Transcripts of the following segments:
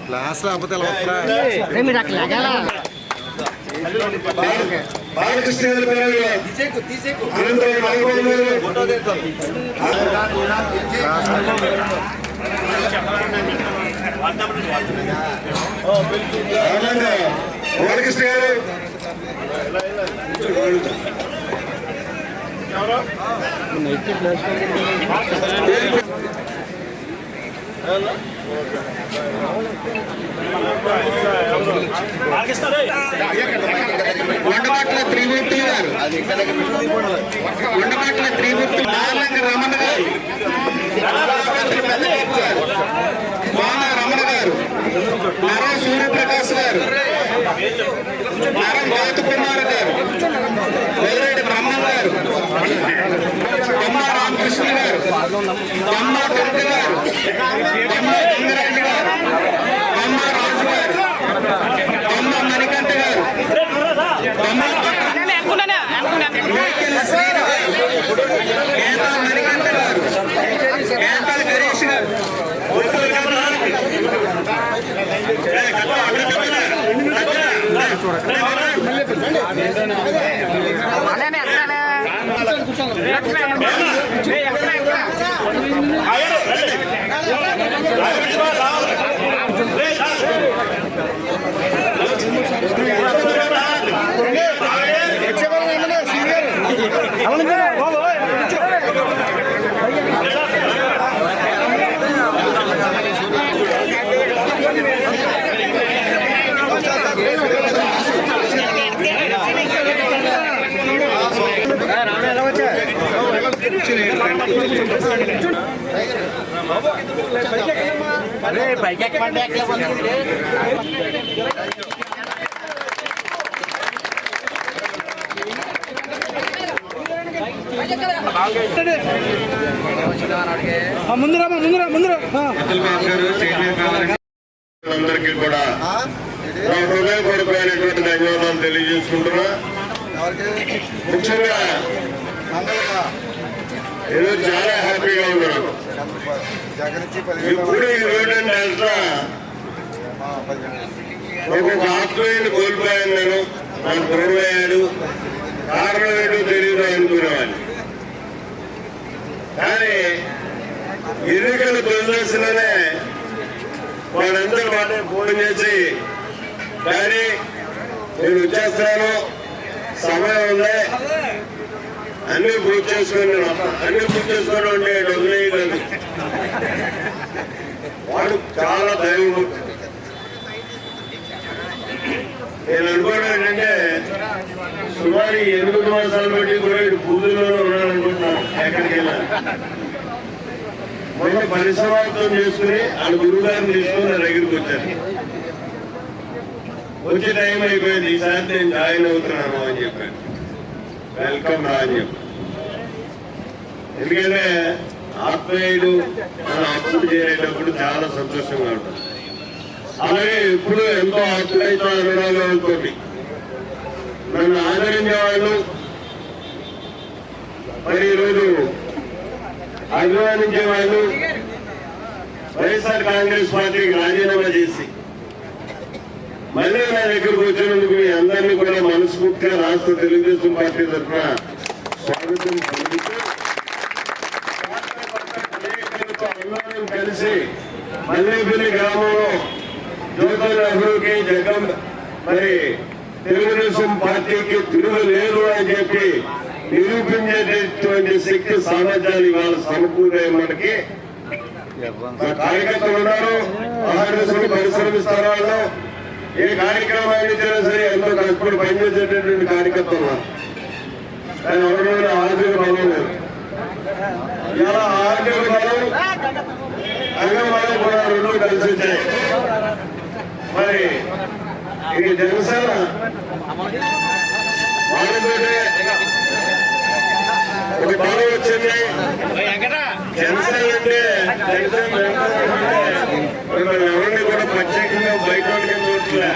Class లేకపోతే బాలకృష్ణ గారు ఉండబాట్ల త్రిమూర్తి గారు, ఉండబాట్ల త్రిమూర్తి నార్లంగ రమణ గారు, మోన రమణ గారు, నర సూర్యప్రకాశ్ గారు, నరం బాతు కుమార్ గారు, వెల్లరెడ్డి బ్రహ్మ గారు, దమ్మ రామకృష్ణ గారు, దమ్మ దుర్గ గారు, దమ్మ గంగరెడ్డి గారు, దమ్మ రాజు గారు, దమ్మ మణికంఠ గారు, దమ్మ శ్రీను గారు, కేంద్ర మణికంఠ గారు, కేంద్ర గణేష్ గారు, అందరికీ కూడా హృదయపూర్వకమైనటువంటి ధన్యవాదాలు తెలియజేసుకుంటున్నా. ముఖ్యంగా ఏదో చాలా హ్యాపీగా ఉన్నాను. ఇప్పుడు ఈ రోడ్డు అంటే ఒక ఆత్మీయుని కోల్పోయాను నేను, నాకు దూరమయ్యాడు, కారణం ఏంటో తెలియదు అనుకునేవాడిని. కానీ ఎన్నికల తొలిదశలోనే వాళ్ళందరూ వాటే ఫోన్ చేసి, కానీ నేను వచ్చేస్తాను, సమయం ఉంది, అన్ని పూర్తి చేసుకుని ఉంటే డబ్బులేదు. వాడు చాలా దైవభక్తుడు. నేను అనుకోవడం ఏంటంటే సుమారు 8 మాసాలు బట్టి కూడా పూజల్లోనే ఉన్నాడనుకుంటున్నాను. ఎక్కడికి వెళ్ళాను మొన్న పరిసమాప్తం చేసుకుని వాళ్ళ గురువు గారిని తీసుకుని నా దగ్గరికి వచ్చాను. వచ్చే టైం అయిపోయింది, ఈసారి నేను జాయిన్ అవుతున్నాను అని చెప్పాను. వెల్కమ్ రా అని చెప్పాను. ఎందుకంటే ఆత్మీయుడు మనం అప్పుడు చేరేటప్పుడు చాలా సంతోషంగా ఉంటుంది. అలాగే ఇప్పుడు ఎంతో ఆత్మీయత అనురాగాలతో నన్ను ఆదరించే వాళ్ళు, మరి ఈరోజు అభిమానించే వాళ్ళు, వైఎస్ఆర్ కాంగ్రెస్ పార్టీకి రాజీనామా చేసి మళ్ళీ నా దగ్గరకు వచ్చినందుకు మీ అందరినీ కూడా మనస్ఫూర్తిగా రాష్ట్ర తెలుగుదేశం పార్టీ తరఫున స్వాగతం పలుకుతూ అందరం కలిసి మల్లేపల్లి గ్రామంలో జ్యోతుల నెహ్రూకి జగన్ మరి తెలుగుదేశం పార్టీకి తిరుగులేదు అని చెప్పి నిరూపించేటటువంటి శక్తి సామర్థ్యాలు ఇవాళ సమకూరే మనకి కార్యకర్తలు ఉన్నారు. ఆహారసులు పరిశ్రమిస్తారు. వాళ్ళు ఏ కార్యక్రమాన్ని చేసినా సరే ఎంతో కష్టపడి పనిచేసేటటువంటి కార్యకర్తలు ఉన్నారు. కానీ ఎవరి ఆర్థిక బలం లేదు. ఇలా ఆర్థిక బలం అంగబలం కూడా రెండు కలిసి వచ్చాయి. మరి ఇది జనసేన వాళ్ళతోటే ఒక బలం వచ్చింది. జనసేన అంటే ఎవరిని కూడా ప్రత్యేకంగా బయట చూడలే.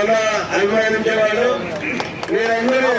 అలా అభిమానించే వాళ్ళు మీరందరూ